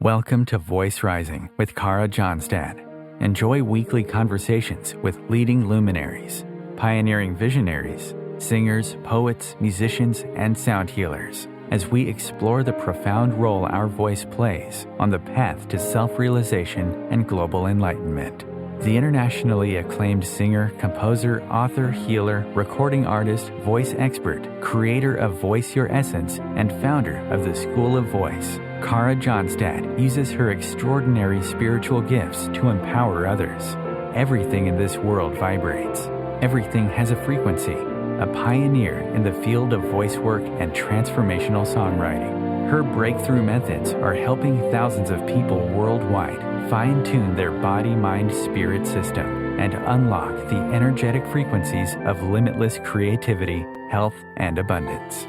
Welcome to Voice Rising with Kara Johnstad. Enjoy weekly conversations with leading luminaries, pioneering visionaries, singers, poets, musicians, and sound healers as we explore the profound role our voice plays on the path to self-realization and global enlightenment. The internationally acclaimed singer, composer, author, healer, recording artist, voice expert, creator of Voice Your Essence, and founder of the School of Voice, Kara Johnstad uses her extraordinary spiritual gifts to empower others. Everything in this world vibrates. Everything has a frequency. A pioneer in the field of voice work and transformational songwriting. Her breakthrough methods are helping thousands of people worldwide fine-tune their body-mind-spirit system and unlock the energetic frequencies of limitless creativity, health, and abundance.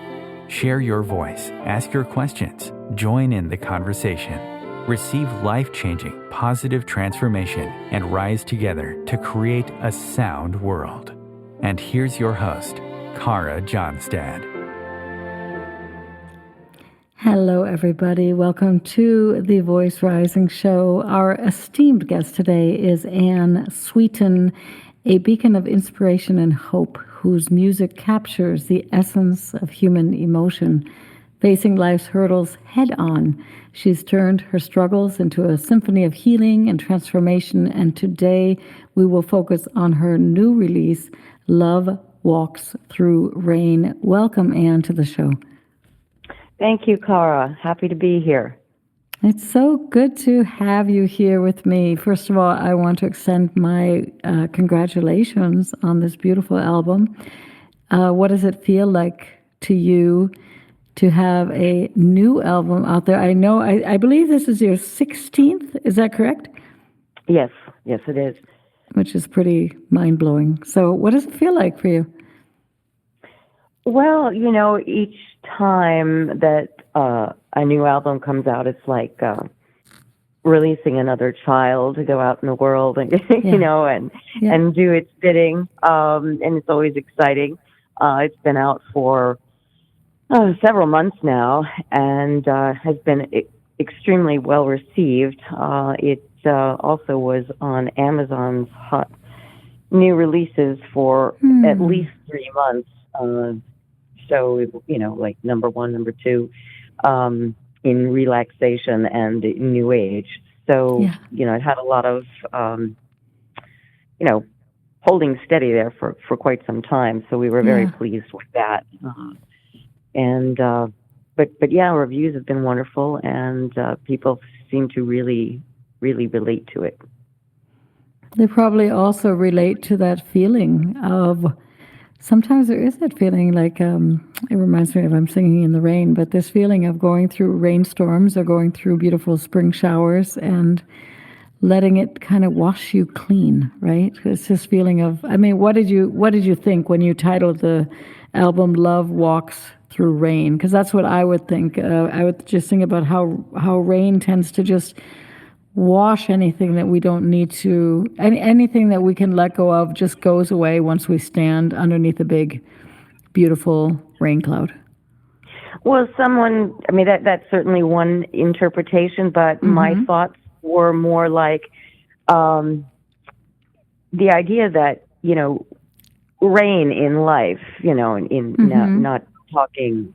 Share your voice, ask your questions, join in the conversation. Receive life-changing, positive transformation and rise together to create a sound world. And here's your host, Kara Johnstad. Hello, everybody. Welcome to the Voice Rising Show. Our esteemed guest today is Ann Sweeten, a beacon of inspiration and hope, whose music captures the essence of human emotion. Facing life's hurdles head-on, she's turned her struggles into a symphony of healing and transformation, and today we will focus on her new release, Love Walks Through Rain. Welcome, Ann, to the show. Thank you, Kara. Happy to be here. It's so good to have you here with me. First of all, I want to extend my congratulations on this beautiful album. What does it feel like to you to have a new album out there? I believe this is your 16th. Is that correct? Yes, it is. Which is pretty mind-blowing. So what does it feel like for you? Well, each time that a new album comes out, it's like releasing another child to go out in the world and and do its bidding. And it's always exciting. It's been out for several months now and has been extremely well received. It also was on Amazon's hot new releases for at least 3 months. So, like number 1, number 2, in relaxation and new age. So, it had a lot of, holding steady there for quite some time. So we were very pleased with that. But reviews have been wonderful, and people seem to really, really relate to it. They probably also relate to that feeling of, sometimes there is that feeling like, it reminds me of I'm singing in the rain, but this feeling of going through rainstorms or going through beautiful spring showers and letting it kind of wash you clean, right? It's this feeling of, what did you think when you titled the album Love Walks Through Rain? Because that's what I would think. I would just think about how rain tends to just wash anything that we don't need to, anything that we can let go of just goes away once we stand underneath a big, beautiful rain cloud. Well, that's certainly one interpretation, but my thoughts were more like the idea that, rain in life, not talking,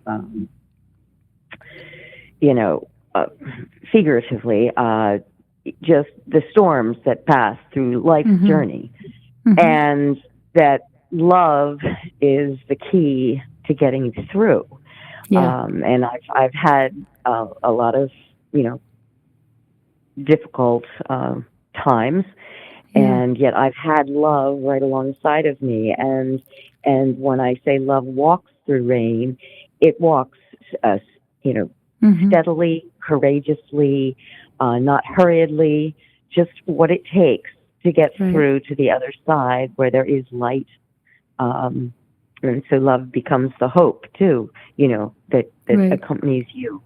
figuratively, just the storms that pass through life's journey, and that love is the key to getting through. And I've had a lot of difficult times, and yet I've had love right alongside of me. And when I say love walks through rain, it walks steadily, courageously, not hurriedly, just what it takes to get through to the other side where there is light. And so love becomes the hope, too, that accompanies you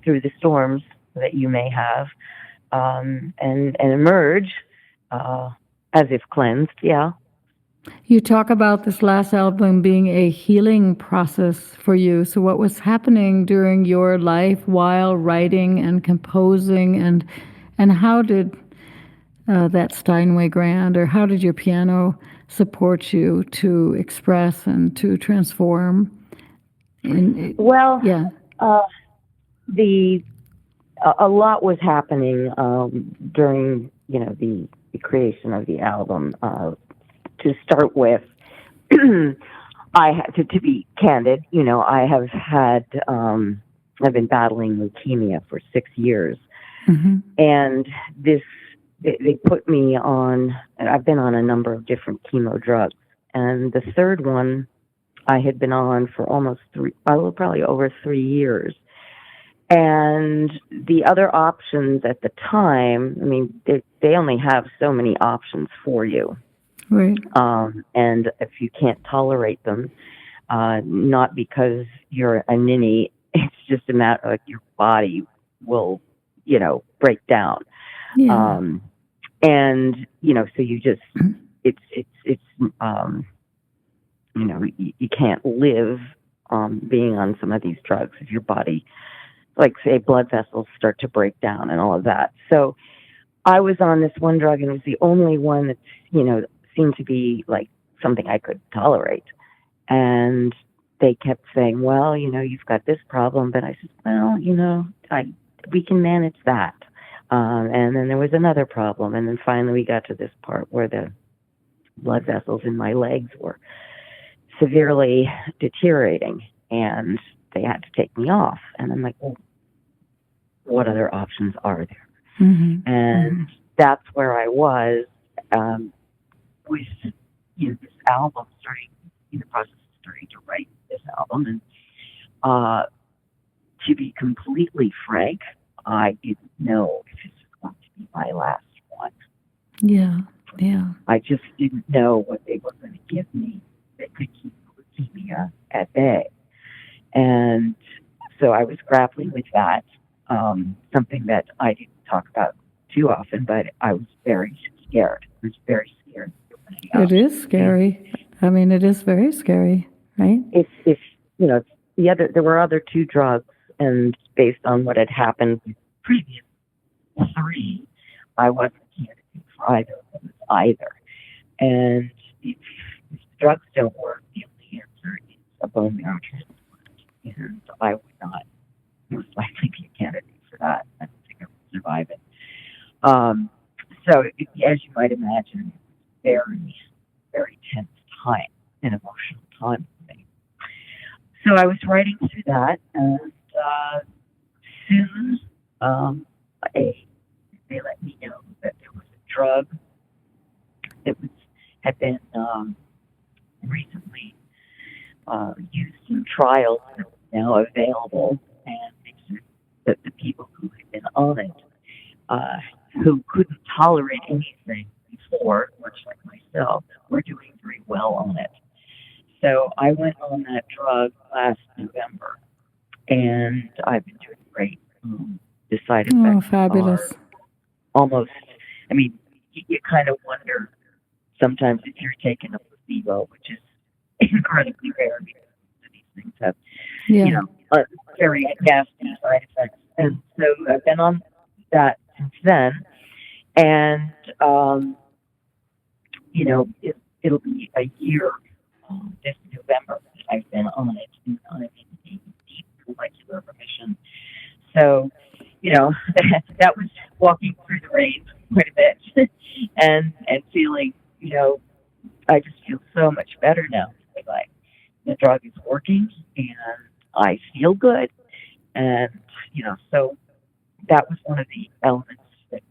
through the storms that you may have, and emerge as if cleansed, You talk about this last album being a healing process for you. So what was happening during your life while writing and composing, and how did that Steinway Grand, or how did your piano support you to express and to transform? Well, yeah. The a lot was happening during the creation of the album. To start with, I had to be candid. I have had I've been battling leukemia for 6 years, and they put me on. I've been on a number of different chemo drugs, and the third one I had been on for probably over 3 years. And the other options at the time, I mean, they only have so many options for you. Right. And if you can't tolerate them, not because you're a ninny, it's just a matter of your body will, break down. Yeah. And, so you just, you can't live being on some of these drugs if your body, like say blood vessels start to break down and all of that. So I was on this one drug, and it was the only one that, seemed to be like something I could tolerate. And they kept saying, well, you've got this problem. But I said, well, we can manage that. And then there was another problem. And then finally we got to this part where the blood vessels in my legs were severely deteriorating, and they had to take me off. And I'm like, well, what other options are there? And that's where I was with this album, in the process of starting to write this album. And to be completely frank, I didn't know if this was going to be my last one. Yeah. I just didn't know what they were going to give me that could keep leukemia at bay. And so I was grappling with that, something that I didn't talk about too often, but I was very scared. I was very scared. It is scary. I mean, it is very scary, right? If there were other 2 drugs, and based on what had happened with the previous 3, I wasn't a candidate for either. And if the drugs don't work, the only answer is a bone marrow transplant, and I would not most likely be a candidate for that. I don't think I would survive it. So, as you might imagine, very, very tense time, an emotional time for me. So I was writing through that, and soon they let me know that there was a drug that had been recently used in trials and was now available, and they said that the people who had been on it, who couldn't tolerate anything before, much like myself, were doing very well on it. So I went on that drug last November, and I've been doing great. The side effects fabulous. are almost, I mean, you kind of wonder sometimes if you're taking a placebo, which is incredibly rare because these things have, very nasty side effects. And so I've been on that since then, and it'll be a year this November that I've been on it, and I'm in a deep molecular remission. So, that was walking through the rain quite a bit, and feeling, I just feel so much better now. Like the drug is working, and I feel good, and so that was one of the elements that.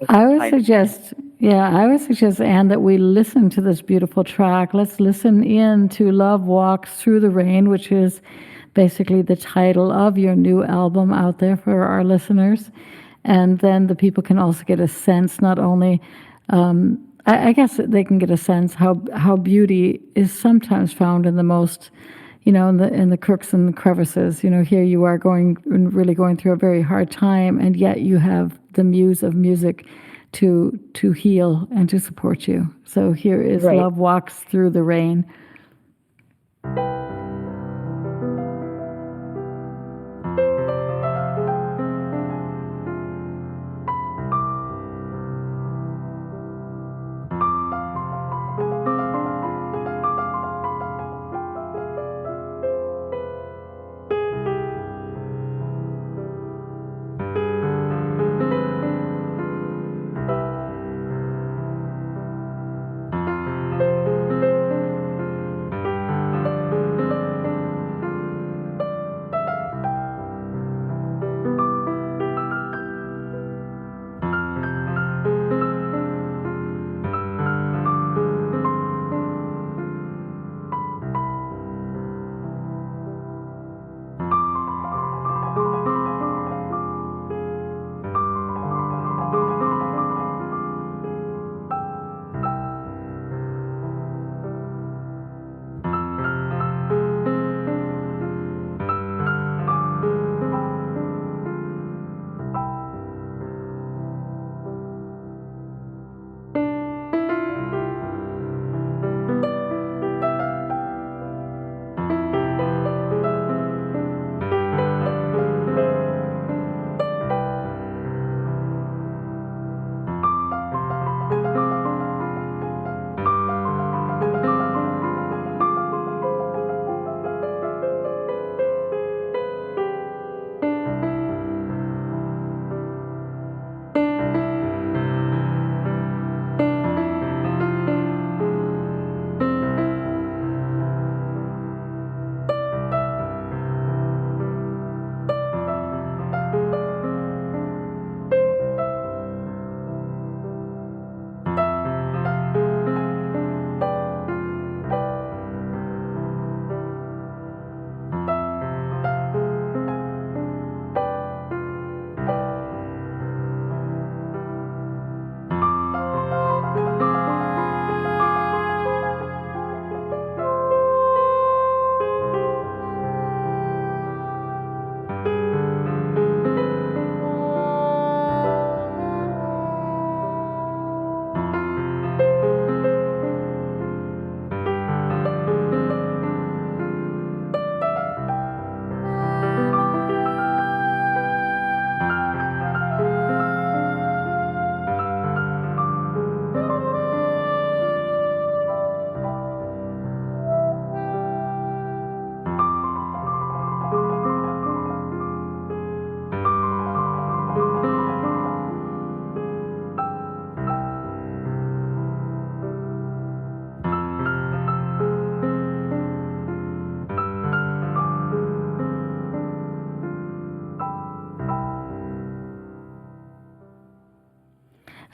I would suggest, Ann, that we listen to this beautiful track. Let's listen in to Love Walks Through the Rain, which is basically the title of your new album out there for our listeners. And then the people can also get a sense, not only, I guess they can get a sense how beauty is sometimes found in the most, in the crooks and the crevices. Here you are really going through a very hard time, and yet you have the muse of music to heal and to support you. So here is Right. Love Walks Through the Rain.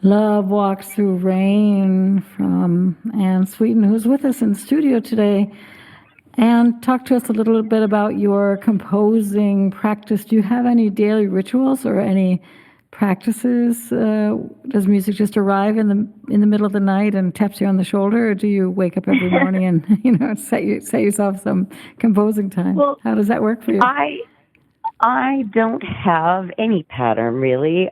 Love Walks Through Rain from Ann Sweeten, who's with us in the studio today. And talk to us a little bit about your composing practice. Do you have any daily rituals or any practices? Does music just arrive in the middle of the night and taps you on the shoulder, or do you wake up every morning and set yourself some composing time? Well, how does that work for you? I don't have any pattern really.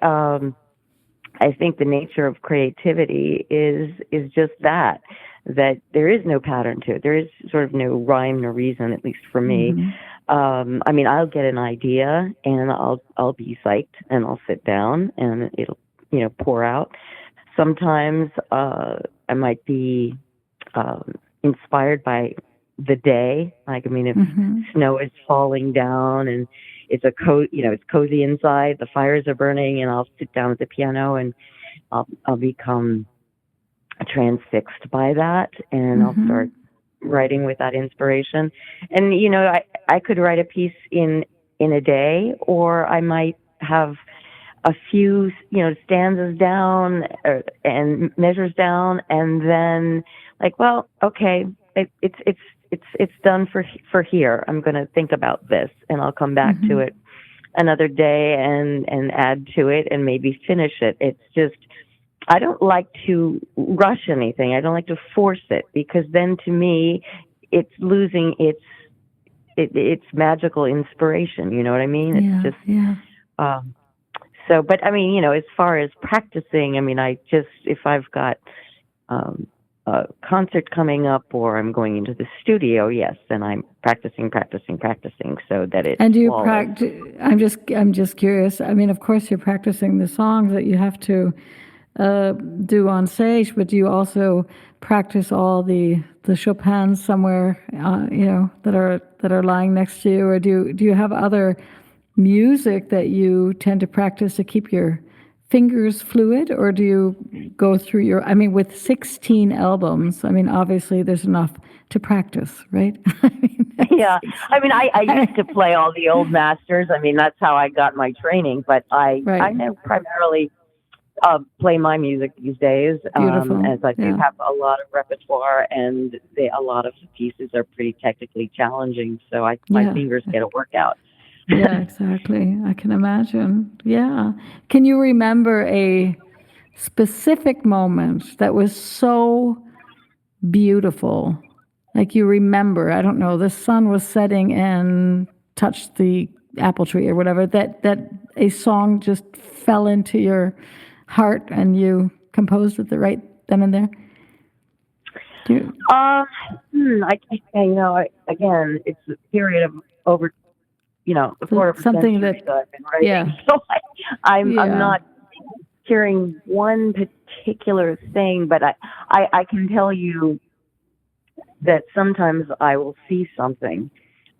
I think the nature of creativity is just that there is no pattern to it. There is sort of no rhyme nor reason, at least for me. Mm-hmm. I mean, I'll get an idea and I'll be psyched and I'll sit down and it'll, pour out. Sometimes I might be inspired by the day. Like, I mean, if mm-hmm. snow is falling down and it's it's cozy inside, the fires are burning, and I'll sit down at the piano and I'll become transfixed by that, and mm-hmm. I'll start writing with that inspiration. And I could write a piece in a day, or I might have a few stanzas down and measures down, and then well, okay, it's done for here. I'm going to think about this, and I'll come back mm-hmm. to it another day and add to it and maybe finish it. It's just, I don't like to rush anything. I don't like to force it, because then to me, it's losing its magical inspiration. You know what I mean? It's just, So, but I mean, as far as practicing, I mean, if I've got a concert coming up or I'm going into the studio, yes, then I'm practicing so that it's And do you flawless. practice? I'm just curious. I mean, of course, you're practicing the songs that you have to do on stage, but do you also practice all the Chopins somewhere, that are lying next to you, or do you have other music that you tend to practice to keep your fingers fluid, or do you go through with 16 albums, I mean, obviously there's enough to practice, right? Yeah. I mean, I used to play all the old masters. I mean, that's how I got my training, but I now primarily play my music these days, as I do have a lot of repertoire, and a lot of the pieces are pretty technically challenging, so my fingers get a workout. Yeah, exactly. I can imagine. Yeah. Can you remember a specific moment that was so beautiful? Like you remember, I don't know, the sun was setting and touched the apple tree or whatever, that a song just fell into your heart and you composed it right then and there? Again, it's a period of over, a quarter of a something century that I've been writing. So I'm not hearing one particular thing, but I can tell you that sometimes I will see something,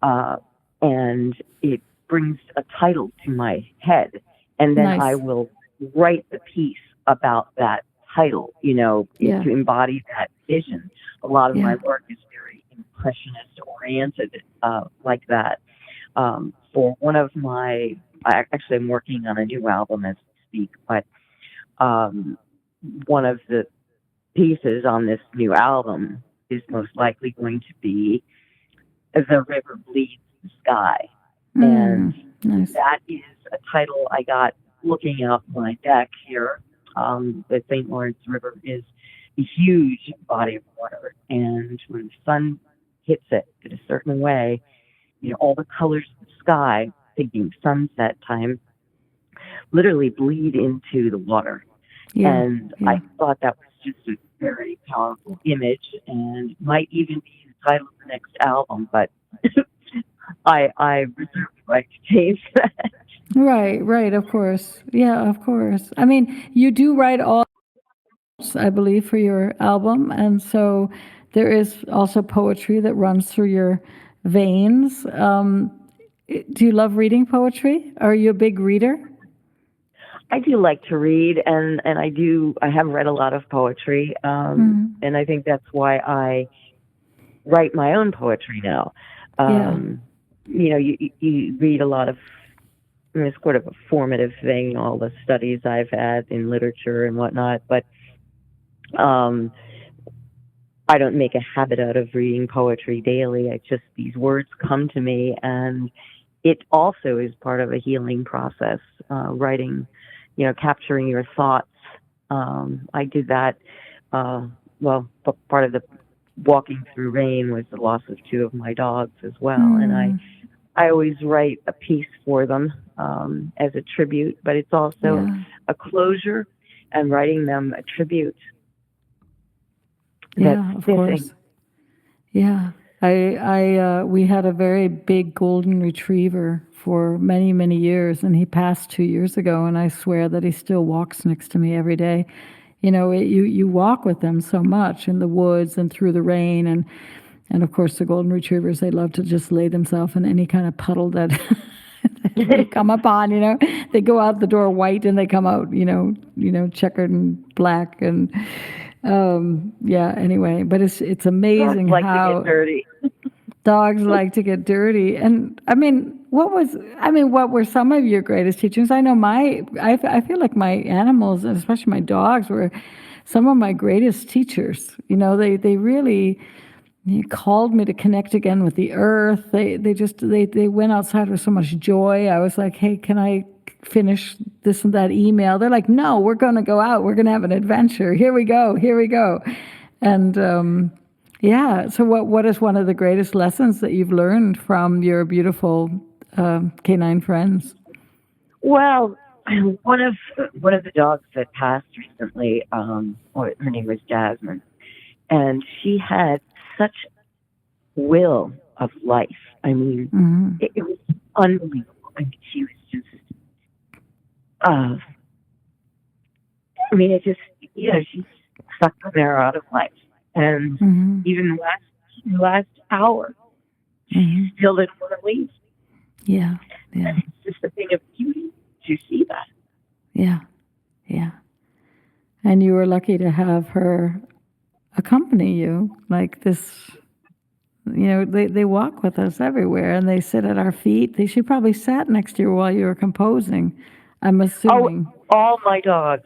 and it brings a title to my head, and then I will write the piece about that title, to embody that vision. A lot of my work is very impressionist oriented, like that. For one of I'm working on a new album as we speak, but one of the pieces on this new album is most likely going to be "The River Bleeds the Sky." And that is a title I got looking out my deck here. The St. Lawrence River is a huge body of water, and when the sun hits it in a certain way, all the colors of the sky, thinking sunset time, literally bleed into the water. I thought that was just a very powerful image, and might even be the title of the next album, but I reserve the right to change that. Right, of course. Yeah, of course. I mean, you do write all, I believe, for your album, and so there is also poetry that runs through your veins. Do you love reading poetry? Are you a big reader? I do like to read, and I have read a lot of poetry, and I think that's why I write my own poetry now. You read a lot of, it's sort of a formative thing, all the studies I've had in literature and whatnot, but I don't make a habit out of reading poetry daily. These words come to me, and it also is part of a healing process, writing, capturing your thoughts. I did that, part of the walking through rain was the loss of two of my dogs as well, and I always write a piece for them as a tribute, but it's also a closure, and writing them a tribute. Yeah, of course. Yeah, we had a very big golden retriever for many, many years, and he passed 2 years ago, and I swear that he still walks next to me every day. You walk with them so much in the woods and through the rain, and of course the golden retrievers, they love to just lay themselves in any kind of puddle that they come upon. They go out the door white and they come out, checkered and black, and anyway, but it's amazing dogs how to get dirty. Dogs like to get dirty. And what were some of your greatest teachings? I know I feel like my animals, and especially my dogs, were some of my greatest teachers. They really called me to connect again with the earth. They went outside with so much joy. I was like, hey, can I finish this and that email? They're like, no, we're going to go out. We're going to have an adventure. Here we go. And so what is one of the greatest lessons that you've learned from your beautiful canine friends? Well, one of the dogs that passed recently, her name was Jasmine, and she had such will of life. I mean, it was unbelievable. I mean, she was just, I mean, it just, she sucked the marrow out of life. And even last hour, she still didn't want to leave. Yeah. And it's just a thing of beauty to see that. Yeah. And you were lucky to have her accompany you like this. They walk with us everywhere, and they sit at our feet. She probably sat next to you while you were composing, I'm assuming. Oh, all my dogs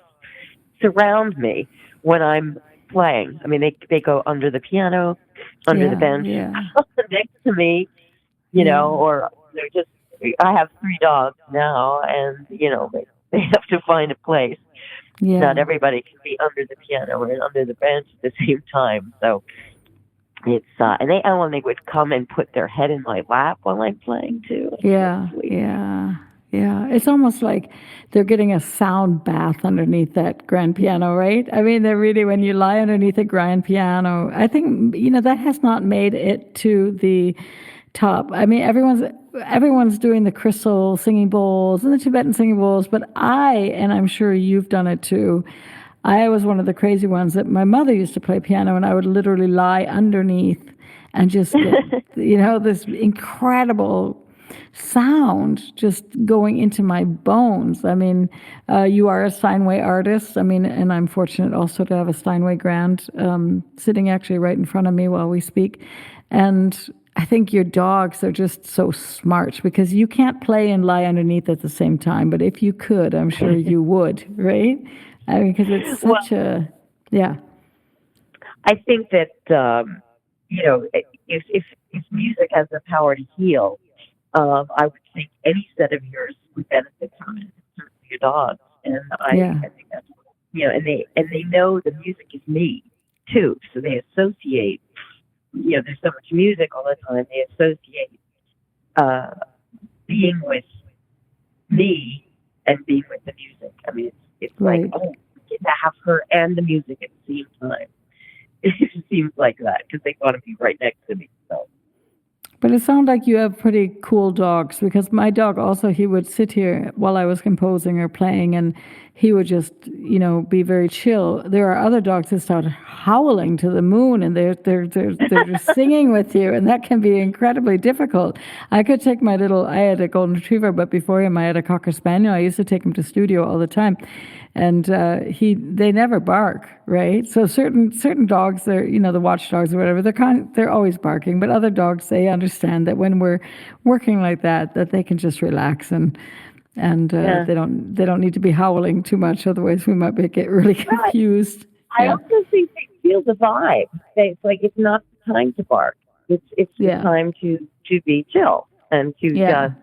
surround me when I'm playing. I mean, they go under the piano, under the bench, next to me, or they're just, I have 3 dogs now, and, they have to find a place. Yeah. Not everybody can be under the piano or under the bench at the same time. So it's, and they would come and put their head in my lap while I'm playing too. Yeah. It's almost like they're getting a sound bath underneath that grand piano, right? I mean, they're really, when you lie underneath a grand piano, I think, that has not made it to the top. I mean, everyone's doing the crystal singing bowls and the Tibetan singing bowls, but and I'm sure you've done it too, I was one of the crazy ones that my mother used to play piano, and I would literally lie underneath and just get, this incredible sound just going into my bones. I mean, you are a Steinway artist. I mean, and I'm fortunate also to have a Steinway Grand sitting actually right in front of me while we speak. And I think your dogs are just so smart, because you can't play and lie underneath at the same time. But if you could, I'm sure you would, right? I mean, because it's such I think that, if music has the power to heal, I would think any set of yours would benefit from it, certainly your dogs. And I think that's, and they know the music is me too. So they associate, there's so much music all the time. They associate being with me and being with the music. I mean, it's right. Like, oh, we get to have her and the music at the same time. It just seems like that, because they want to be right next to me. So. But it sounds like you have pretty cool dogs, because my dog also, he would sit here while I was composing or playing, and he would just, be very chill. There are other dogs that start howling to the moon, and they're just singing with you, and that can be incredibly difficult. I could take I had a golden retriever, but before him I had a Cocker Spaniel. I used to take him to studio all the time. And they never bark, right? So certain dogs, they're the watchdogs or whatever, they're always barking. But other dogs, they understand that when we're working like that they can just relax and they don't need to be howling too much. Otherwise, we might get really confused. I also think they feel the vibe. It's like it's not the time to bark. It's the time to be chill and to just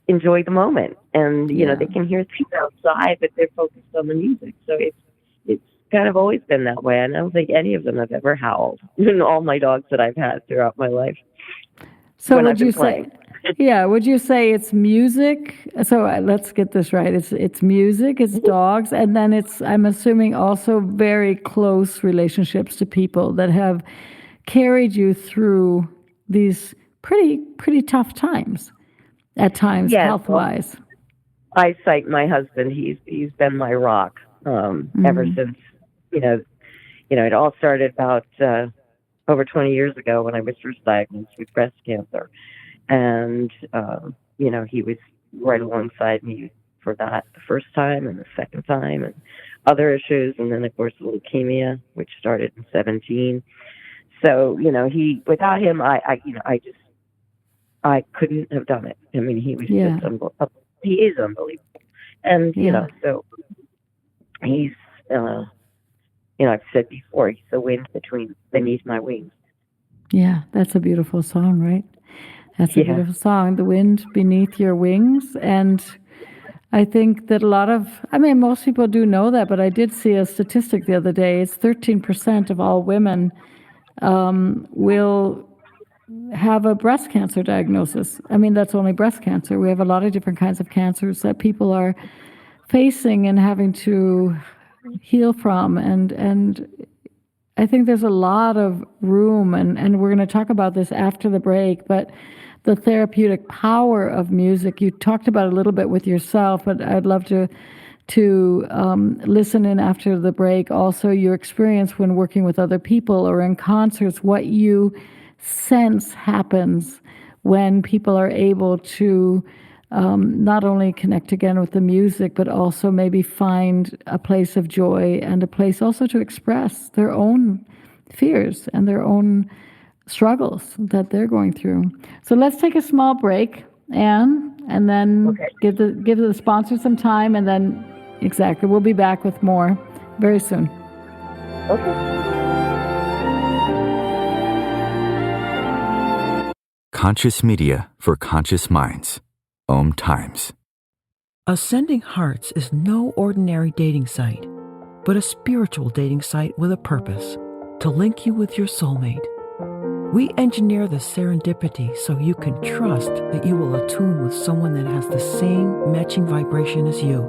enjoy the moment. And, they can hear things outside, but they're focused on the music. So it's kind of always been that way. And I don't think any of them have ever howled, even all my dogs that I've had throughout my life. So would you say it's music? So let's get this right. It's music, it's dogs, and then I'm assuming also very close relationships to people that have carried you through these pretty tough times. At times, health-wise. I cite my husband. He's been my rock ever since. It all started about over 20 years ago when I was first diagnosed with breast cancer, and he was right alongside me for that the first time and the second time, and other issues, and then of course leukemia, which started in 2017. So without him, I couldn't have done it. I mean, he was just unbelievable. He is unbelievable. And, so he's, I've said before, he's the wind beneath my wings. Yeah, that's a beautiful song, right? That's a beautiful song, The Wind Beneath Your Wings. And I think that most people do know that, but I did see a statistic the other day. It's 13% of all women will have a breast cancer diagnosis. I mean, that's only breast cancer. We have a lot of different kinds of cancers that people are facing and having to heal from. And I think there's a lot of room, and we're going to talk about this after the break, but the therapeutic power of music. You talked about it a little bit with yourself, but I'd love to listen in after the break. Also, your experience when working with other people or in concerts, what you sense happens when people are able to not only connect again with the music, but also maybe find a place of joy and a place also to express their own fears and their own struggles that they're going through. So let's take a small break, Ann, and then give the sponsor some time, and then exactly, we'll be back with more very soon. Okay. Conscious media for conscious minds. OMTimes. Ascending Hearts is no ordinary dating site, but a spiritual dating site with a purpose, to link you with your soulmate. We engineer the serendipity so you can trust that you will attune with someone that has the same matching vibration as you.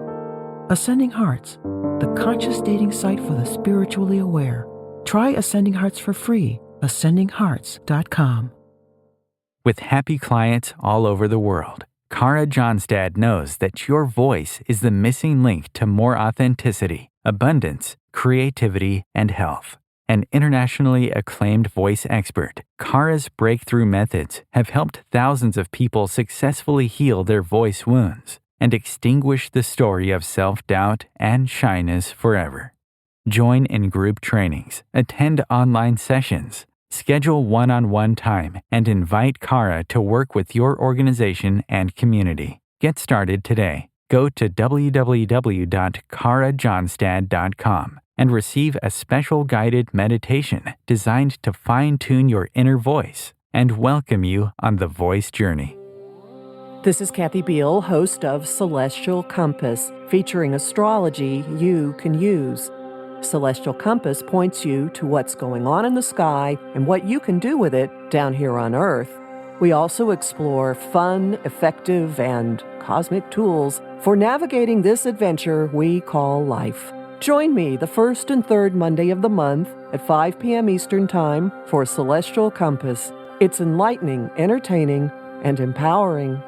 Ascending Hearts, the conscious dating site for the spiritually aware. Try Ascending Hearts for free. ascendinghearts.com. With happy clients all over the world, Kara Johnstad knows that your voice is the missing link to more authenticity, abundance, creativity, and health. An internationally acclaimed voice expert, Kara's breakthrough methods have helped thousands of people successfully heal their voice wounds and extinguish the story of self-doubt and shyness forever. Join in group trainings, attend online sessions, schedule one-on-one time, and invite Kara to work with your organization and community. Get started today. Go to www.karajohnstad.com and receive a special guided meditation designed to fine-tune your inner voice and welcome you on the voice journey. This is Kathy Beal, host of Celestial Compass, featuring astrology you can use. Celestial Compass points you to what's going on in the sky and what you can do with it down here on Earth. We also explore fun, effective, and cosmic tools for navigating this adventure we call life. Join me the first and third Monday of the month at 5 p.m. Eastern Time for Celestial Compass. It's enlightening, entertaining, and empowering.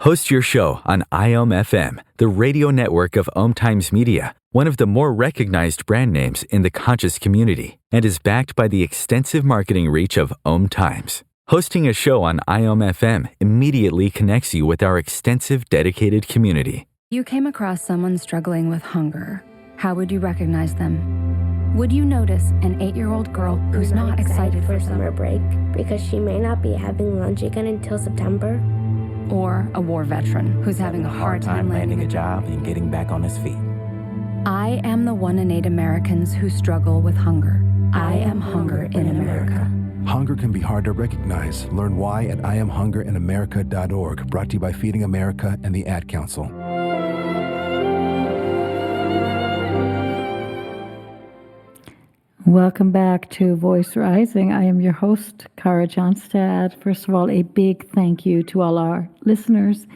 Host your show on IOM-FM, the radio network of OMTimes Media, one of the more recognized brand names in the conscious community, and is backed by the extensive marketing reach of OMTimes. Hosting a show on IOM-FM immediately connects you with our extensive dedicated community. You came across someone struggling with hunger. How would you recognize them? Would you notice an 8-year-old girl who's not excited for summer break because she may not be having lunch again until September? Or a war veteran who's having a hard time landing a job and getting back on his feet? I am the 1 in 8 Americans who struggle with hunger. I am hunger in America. Hunger can be hard to recognize. Learn why at IamHungerInAmerica.org, brought to you by Feeding America and the Ad Council. Welcome back to Voice Rising. I am your host, Kara Johnstad. First of all, a big thank you to all our listeners.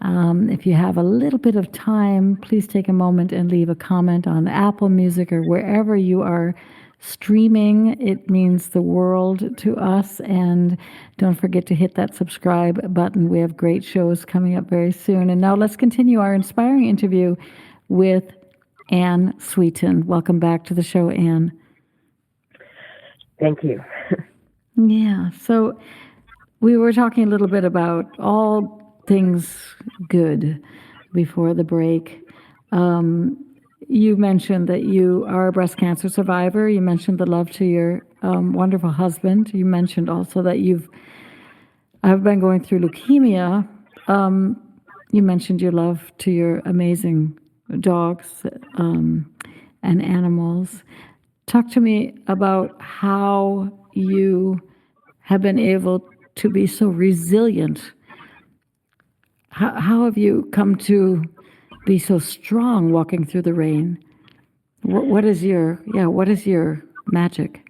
If you have a little bit of time, please take a moment and leave a comment on Apple Music or wherever you are streaming. It means the world to us. And don't forget to hit that subscribe button. We have great shows coming up very soon. And now let's continue our inspiring interview with Ann Sweeten. Welcome back to the show, Ann. Thank you. Yeah. So we were talking a little bit about all things good before the break. You mentioned that you are a breast cancer survivor. You mentioned the love to your wonderful husband. You mentioned also that I've been going through leukemia. You mentioned your love to your amazing dogs and animals. Talk to me about how you have been able to be so resilient. How have you come to be so strong walking through the rain? What is your magic?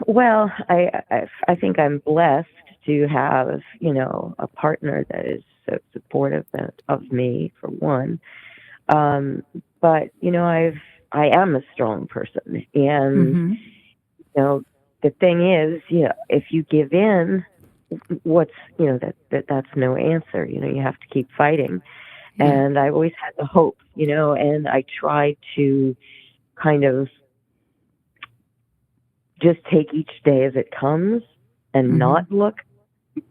Well, I think I'm blessed to have, a partner that is so supportive of me, for one. Um, but I am a strong person, and Mm-hmm. the thing is, if you give in, what's that's no answer. You have to keep fighting. Yeah. And I always had the hope, and I tried to kind of just take each day as it comes and not Mm-hmm. look,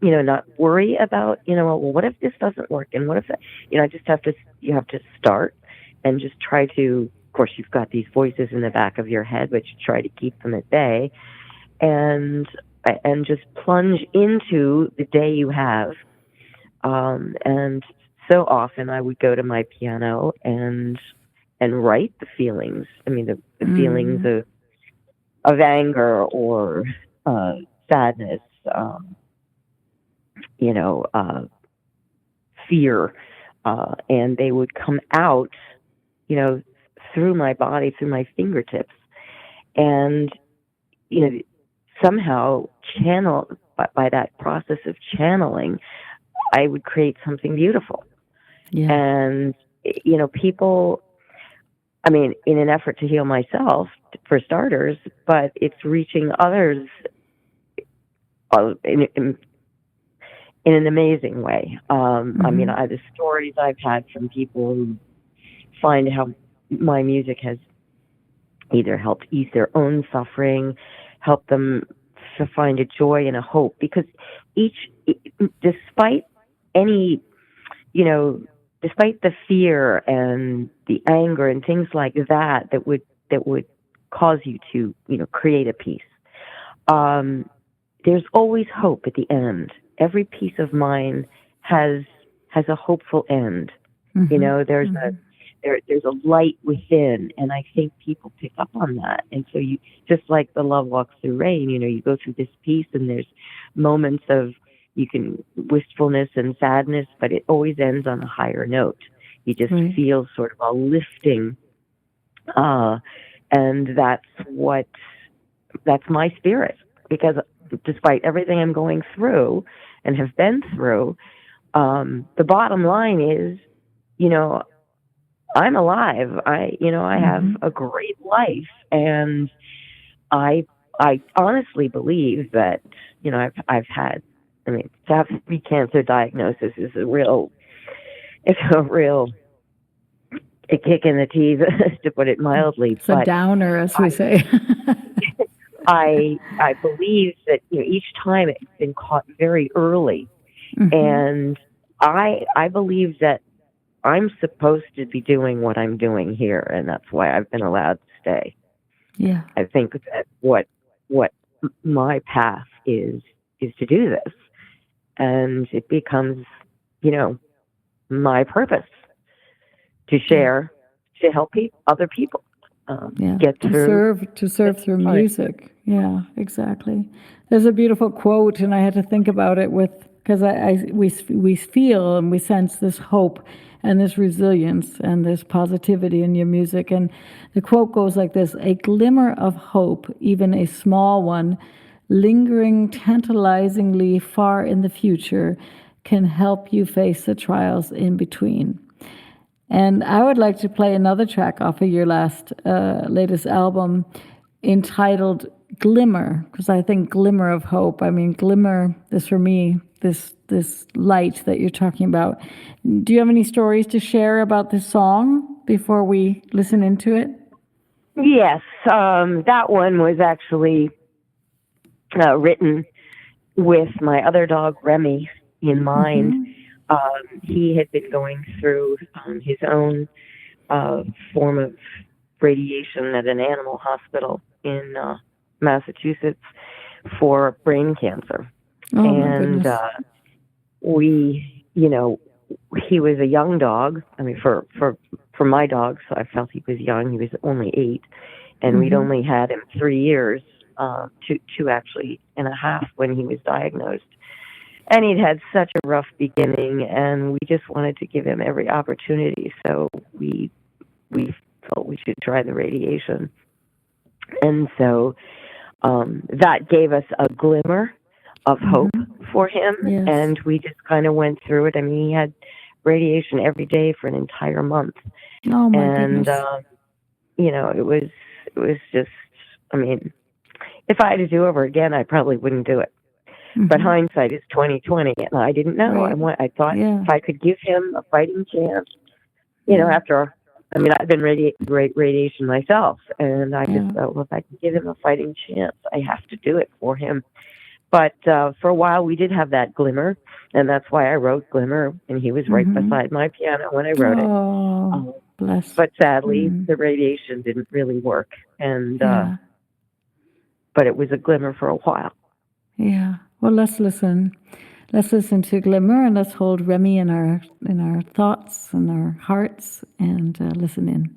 not worry about, well, what if this doesn't work? And what if that, I just you have to start and just try to, of course, you've got these voices in the back of your head, but you try to keep them at bay and, and just plunge into the day you have. And so often I would go to my piano and write the feelings. I mean, the feelings Mm-hmm. of anger or sadness, you know, uh, fear, and they would come out, through my body, through my fingertips, and you know, somehow channel by that process of channeling, I would create something beautiful. Yeah. And people, I mean, in an effort to heal myself, for starters, but it's reaching others in an amazing way. I mean, Mm-hmm. the stories I've had from people who find how my music has either helped ease their own suffering, help them to find a joy and a hope, because despite any, you know, despite the fear and the anger and things like that would cause you to, create a piece. Um, there's always hope at the end. Every piece of mine has a hopeful end. Mm-hmm. There's Mm-hmm. there's a light within, and I think people pick up on that. And so you, just like the Love Walks Through Rain, you go through this piece, and there's moments of wistfulness and sadness, but it always ends on a higher note. You just Right. feel sort of a lifting, and that's my spirit, because despite everything I'm going through and have been through, the bottom line is, I'm alive. I have Mm-hmm. a great life, and I honestly believe that, I've had, I mean, to have 3 cancer diagnoses is it's a real a kick in the teeth, to put it mildly. It's a But downer, as we say. I believe that, each time it's been caught very early, Mm-hmm. and I believe that I'm supposed to be doing what I'm doing here, and that's why I've been allowed to stay. Yeah. I think that what my path is to do this, and it becomes, my purpose to Yeah. share, to help other people Yeah. get To through serve this through time. music. Yeah, exactly. There's a beautiful quote, and I had to think about it because we feel and we sense this hope and this resilience and this positivity in your music. And the quote goes like this: "A glimmer of hope, even a small one, lingering tantalizingly far in the future, can help you face the trials in between." And I would like to play another track off of your latest album, entitled "Glimmer," because I think glimmer of hope. I mean, glimmer is for me this light that you're talking about. Do you have any stories to share about this song before we listen into it? Yes, that one was actually written with my other dog, Remy, in mind. Mm-hmm. He had been going through his own form of radiation at an animal hospital in Massachusetts for brain cancer. Oh my And goodness. we, he was a young dog. I mean, for my dog, so I felt he was young. He was only 8, and we'd Mm-hmm. only had him 3 years, two actually and a half when he was diagnosed. And he'd had such a rough beginning, and we just wanted to give him every opportunity. So we felt we should try the radiation. And so that gave us a glimmer of hope for him, Yes. and we just kind of went through it. I mean, he had radiation every day for an entire month. Oh my And goodness. it was just, I mean, if I had to do over again, I probably wouldn't do it. But hindsight is 20/20, and I didn't know. Right. I thought if I could give him a fighting chance, after, I mean, I've been radiation myself, and I just thought, well, if I can give him a fighting chance, I have to do it for him. But for a while, we did have that glimmer, and that's why I wrote Glimmer, and he was right beside my piano when I wrote it. Bless. But sadly, the radiation didn't really work, and but it was a glimmer for a while. Yeah. Well, let's listen. Let's listen to Glimmer, and let's hold Remy in our thoughts and our hearts, and listen in.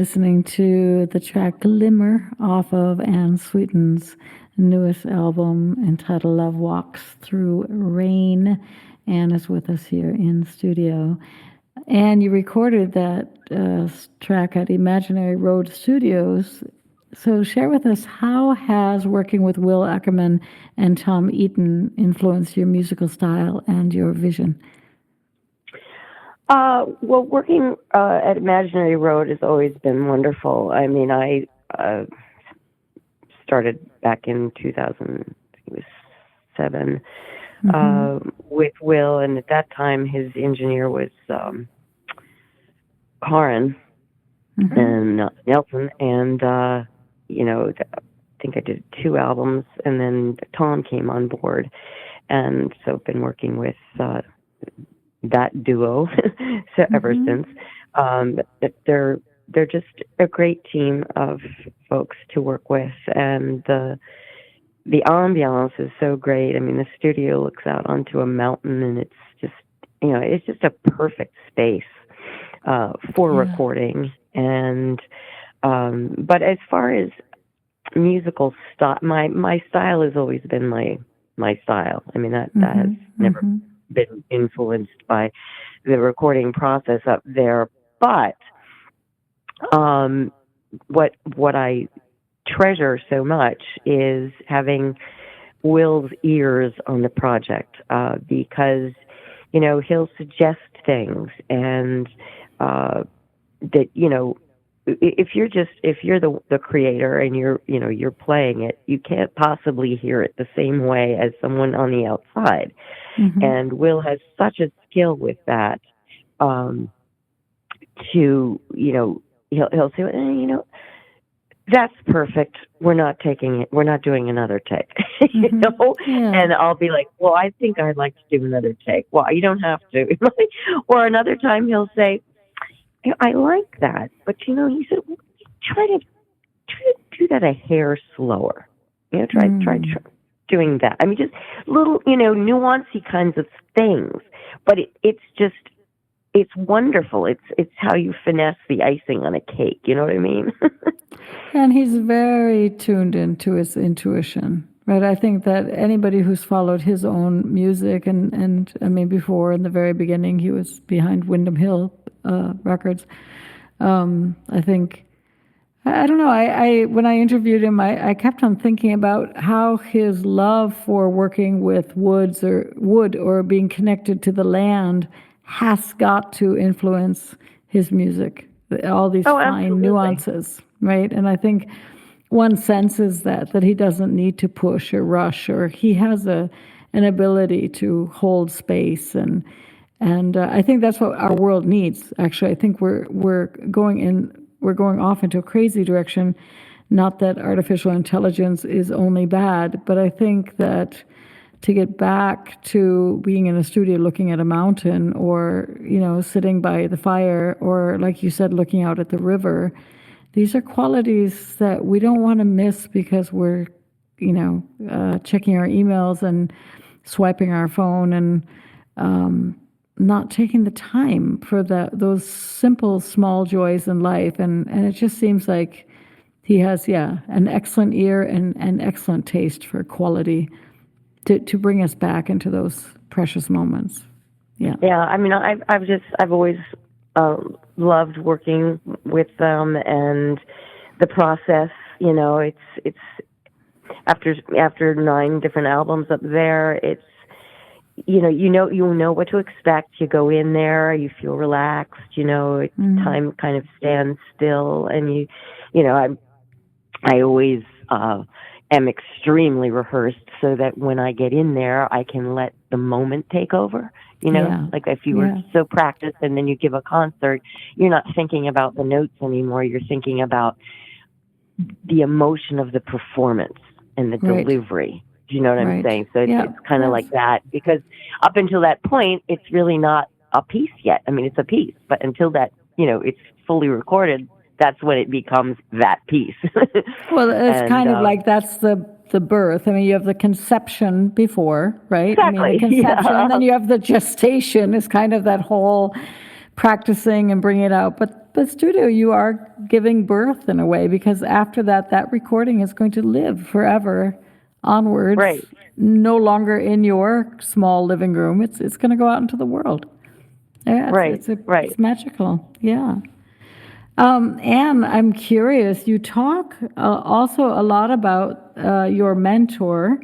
listening to the track Glimmer off of Ann Sweeten's newest album entitled Love Walks Through Rain. Ann is with us here in studio. And you recorded that track at Imaginary Road Studios. So share with us, how has working with Will Ackerman and Tom Eaton influenced your musical style and your vision? Well, working at Imaginary Road has always been wonderful. I mean, I started back in 2007 with Will, and at that time his engineer was Karin and Nelson, and I think I did 2 albums, and then Tom came on board, and so I've been working with that duo ever since. They're just a great team of folks to work with, and the ambiance is so great. I mean, the studio looks out onto a mountain, and it's just a perfect space for recording. And but as far as musical style, my style has always been my style. I mean, that has never been influenced by the recording process up there. But what I treasure so much is having Will's ears on the project, because he'll suggest things, and that if you're the creator and you're playing it, you can't possibly hear it the same way as someone on the outside. And Will has such a skill with that. He'll say, that's perfect. We're not taking it. We're not doing another take. And I'll be like, well, I think I'd like to do another take. Well, you don't have to. Or another time he'll say, I like that, but he said, well, try to do that a hair slower. Try doing that. I mean, just little, nuancy kinds of things. But it's wonderful. It's how you finesse the icing on a cake. You know what I mean? And he's very tuned into his intuition, right? I think that anybody who's followed his own music, and I mean, before, in the very beginning, he was behind Windham Hill Records. I think, I don't know, I when I interviewed him, I kept on thinking about how his love for working with wood or being connected to the land has got to influence his music, all these fine nuances, right? And I think one senses that he doesn't need to push or rush, or he has an ability to hold space, and I think that's what our world needs. Actually, I think we're going off into a crazy direction. Not that artificial intelligence is only bad, but I think that to get back to being in a studio looking at a mountain, or sitting by the fire, or like you said, looking out at the river, these are qualities that we don't want to miss because we're checking our emails and swiping our phone, and not taking the time for those simple small joys in life. And it just seems like he has an excellent ear and an excellent taste for quality to bring us back into those precious moments. I mean, I've always loved working with them, and the process. It's after 9 different albums up there. It's you'll know what to expect. You go in there, you feel relaxed. Time kind of stands still, and I always am extremely rehearsed, so that when I get in there, I can let the moment take over. Like if you were so practiced and then you give a concert, you're not thinking about the notes anymore. You're thinking about the emotion of the performance and the delivery. Do you know what I'm saying? So it's kind of like that, because up until that point, it's really not a piece yet. I mean, it's a piece, but until that, it's fully recorded, that's when it becomes that piece. Well, it's kind of like that's the birth. I mean, you have the conception before, right? Exactly. I mean, the conception, and then you have the gestation is kind of that whole practicing and bringing it out. But it's true, you are giving birth in a way, because after that recording is going to live forever onwards. Right. No longer in your small living room. It's going to go out into the world. Yeah, it's magical. Yeah. Anne, I'm curious. You talk also a lot about your mentor,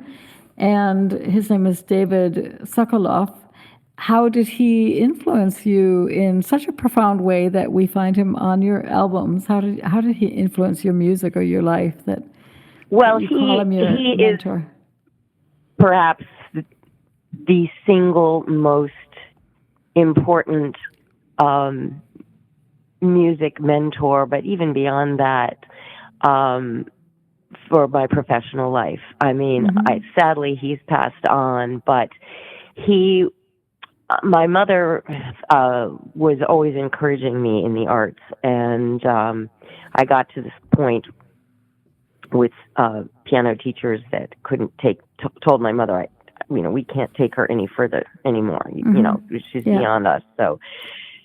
and his name is David Sokoloff. How did he influence you in such a profound way that we find him on your albums? How did he influence your music or your life that you call him your mentor? Is perhaps the single most important music mentor, but even beyond that, for my professional life. I mean, sadly, he's passed on, but my mother was always encouraging me in the arts, and I got to this point with piano teachers that couldn't told my mother, we can't take her any further anymore. She's beyond us. So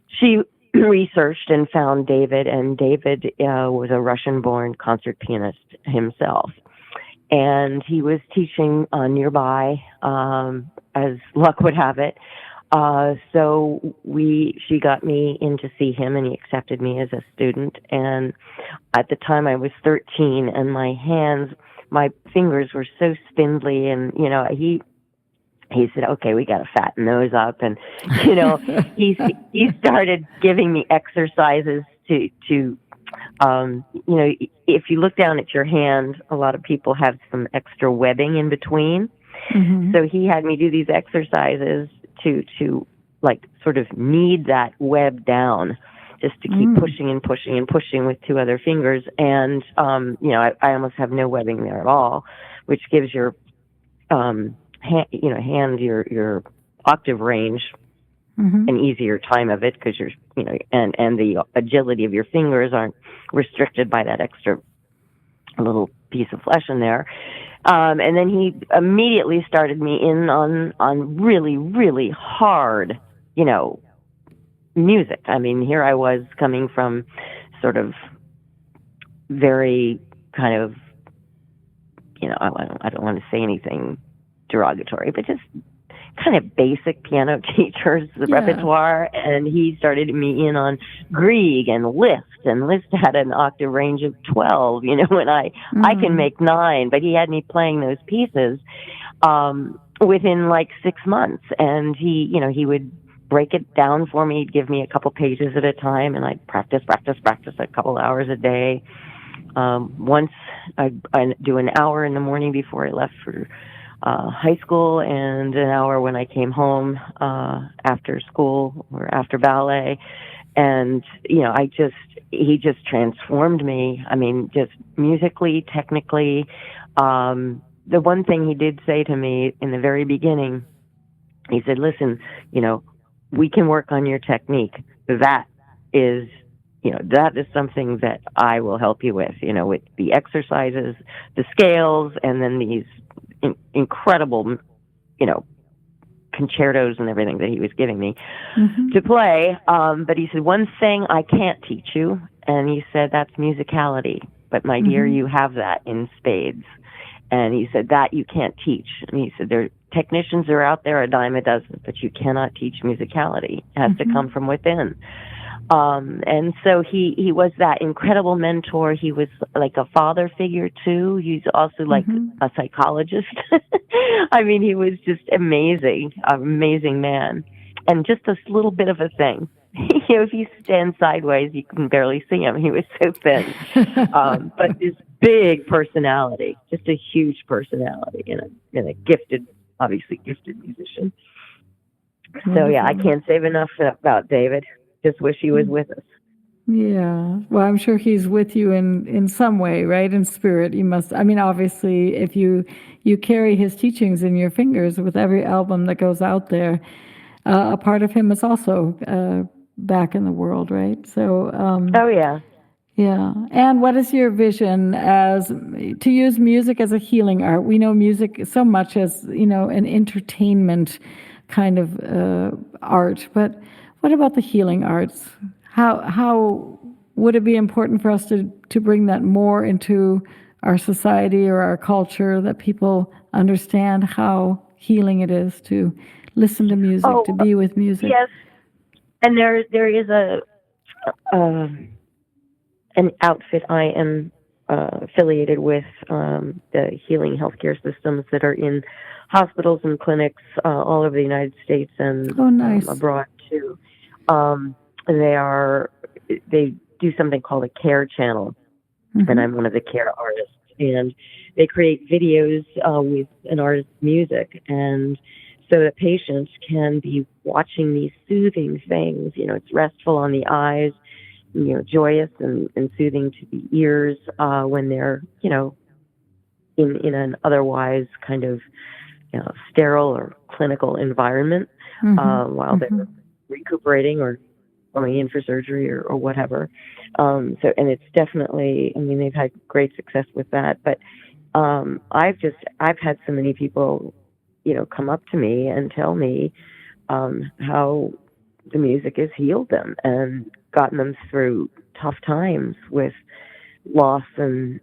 she researched and found David, and David was a Russian-born concert pianist himself. And he was teaching nearby, as luck would have it. So she got me in to see him, and he accepted me as a student. And at the time I was 13, and my fingers were so spindly, and, he said, okay, we got to fatten those up. And, he started giving me exercises to if you look down at your hand, a lot of people have some extra webbing in between. So he had me do these exercises to like sort of knead that web down, just to keep pushing and pushing and pushing with two other fingers. And, I almost have no webbing there at all, which gives your, your octave range an easier time of it, because you're, and the agility of your fingers aren't restricted by that extra little piece of flesh in there. And then he immediately started me in on really, really hard, music. I mean, here I was coming from sort of very kind of, I don't want to say anything derogatory, but just kind of basic piano teachers, the repertoire. And he started me in on Grieg and Liszt, and Liszt had an octave range of 12, and I can make 9, but he had me playing those pieces within like 6 months. And he would break it down for me. He'd give me a couple pages at a time, and I'd practice a couple hours a day. Once I'd do an hour in the morning before I left for high school, and an hour when I came home after school or after ballet. And he just transformed me. I mean, just musically, technically. The one thing he did say to me in the very beginning, he said, listen, we can work on your technique. That is something that I will help you with, with the exercises, the scales, and then these incredible, concertos and everything that he was giving me to play. But he said, one thing I can't teach you, and he said, that's musicality. But my dear, you have that in spades. And he said, that you can't teach. And he said, technicians are out there a dime a dozen, but you cannot teach musicality. It has to come from within. And so he was that incredible mentor. He was like a father figure too. He's also like a psychologist. I mean, he was just amazing man. And just this little bit of a thing. If you stand sideways, you can barely see him. He was so thin. But this big personality, just a huge personality, and a gifted musician. So yeah, I can't say enough about David. Just wish he was with us. Yeah. Well, I'm sure he's with you in some way, right? In spirit. You must, obviously, if you carry his teachings in your fingers with every album that goes out there, a part of him is also back in the world, right? So. Oh, yeah. Yeah. And what is your vision to use music as a healing art? We know music so much as, an entertainment kind of art, but what about the healing arts? How would it be important for us to bring that more into our society or our culture, that people understand how healing it is to listen to music, to be with music? Yes, and there is an outfit I am affiliated with, the healing healthcare systems that are in hospitals and clinics all over the United States and abroad too. They do something called a care channel, and I'm one of the care artists. And they create videos with an artist's music, and so that patients can be watching these soothing things. It's restful on the eyes, joyous and soothing to the ears when they're, in an otherwise kind of sterile or clinical environment while they're recuperating or going in for surgery or whatever. And it's definitely, they've had great success with that. But I've had so many people, come up to me and tell me how the music has healed them and gotten them through tough times with loss and,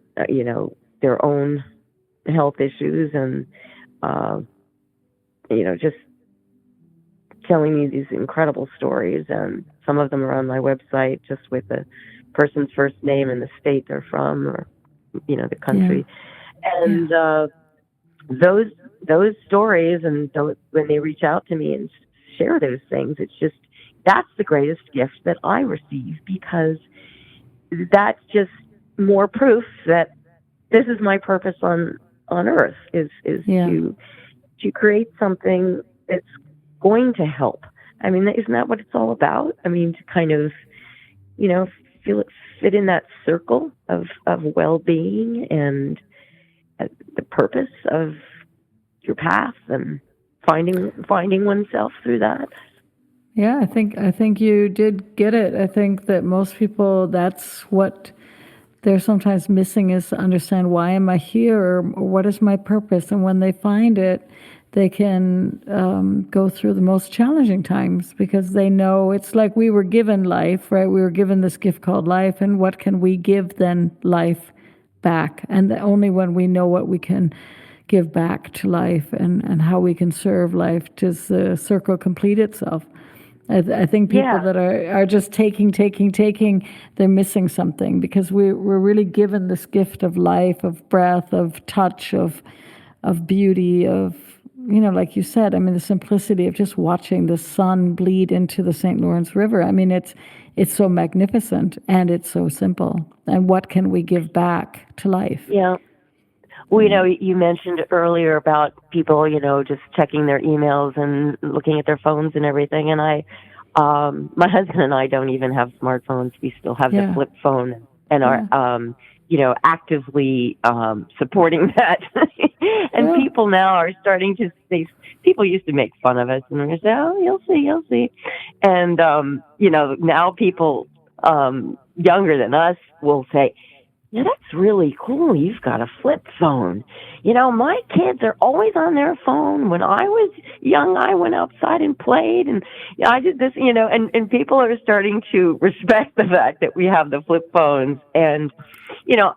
their own health issues and, just telling me these incredible stories. And some of them are on my website just with the person's first name and the state they're from or, the country. Yeah. And those stories and when they reach out to me and share those things, it's just, that's the greatest gift that I receive, because that's just more proof that this is my purpose on earth is to create something that's going to help. Isn't that what it's all about? To kind of, fit in that circle of well-being and the purpose of your path and finding oneself through that. Yeah, I think you did get it. I think that most people, that's what they're sometimes missing, is to understand, why am I here, or what is my purpose? And when they find it, they can go through the most challenging times, because they know it's like we were given life, right? We were given this gift called life, and what can we give then life back? And only when we know what we can give back to life and how we can serve life does the circle complete itself. I think people that are just taking, they're missing something, because we're really given this gift of life, of breath, of touch, of beauty, of, like you said, the simplicity of just watching the sun bleed into the St. Lawrence River. It's so magnificent, and it's so simple. And what can we give back to life? Yeah. Well, you mentioned earlier about people, just checking their emails and looking at their phones and everything. And my husband and I don't even have smartphones. We still have the flip phone and are, actively supporting that. And people now are starting to say, people used to make fun of us and they say, oh, you'll see. And, now people younger than us will say, yeah, that's really cool. You've got a flip phone. My kids are always on their phone. When I was young, I went outside and played, and I did this, and people are starting to respect the fact that we have the flip phones. And,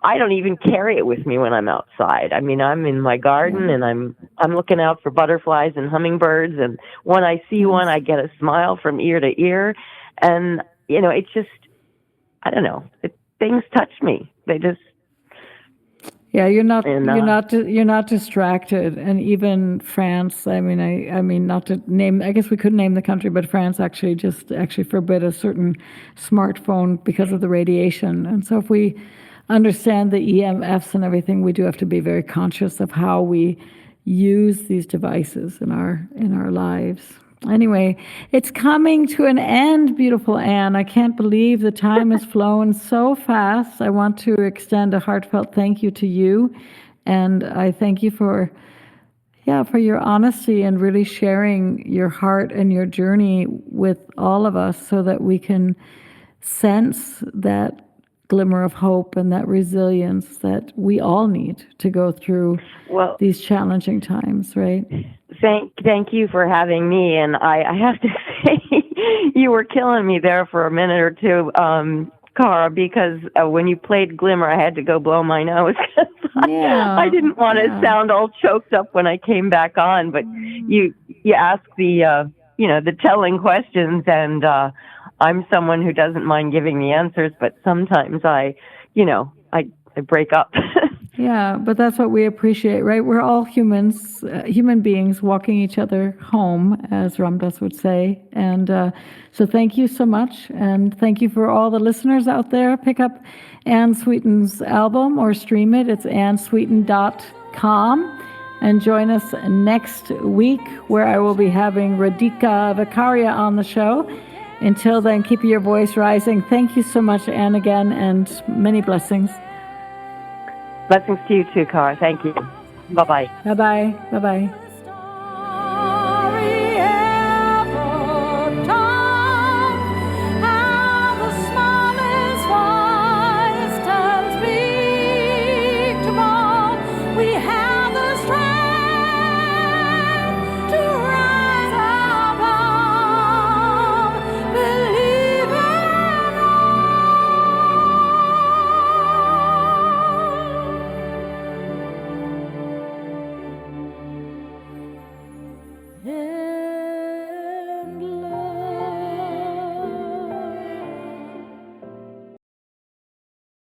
I don't even carry it with me when I'm outside. I'm in my garden, and I'm looking out for butterflies and hummingbirds. And when I see one, I get a smile from ear to ear. And, it's just, I don't know, things touch me. They just you're not distracted. And even France, I mean not to name, I guess we could name the country, but France actually forbid a certain smartphone because of the radiation. And so if we understand the EMFs and everything, we do have to be very conscious of how we use these devices in our lives. Anyway, it's coming to an end, beautiful Ann. I can't believe the time has flown so fast. I want to extend a heartfelt thank you to you. And I thank you for your honesty and really sharing your heart and your journey with all of us, so that we can sense that glimmer of hope and that resilience that we all need to go through these challenging times, right? Thank you for having me. And I have to say, you were killing me there for a minute or two. Kara, because when you played Glimmer, I had to go blow my nose. I didn't want to sound all choked up when I came back on, but you ask the the telling questions, and I'm someone who doesn't mind giving the answers, but sometimes I break up. Yeah, but that's what we appreciate, right? We're all humans, human beings walking each other home, as Ram Dass would say. And so thank you so much. And thank you for all the listeners out there. Pick up Ann Sweeten's album or stream it. It's annsweeten.com. And join us next week, where I will be having Radhika Vakaria on the show. Until then, keep your voice rising. Thank you so much, Ann, again, and many blessings. Blessings to you too, Kara. Thank you. Bye-bye. Bye-bye. Bye-bye. And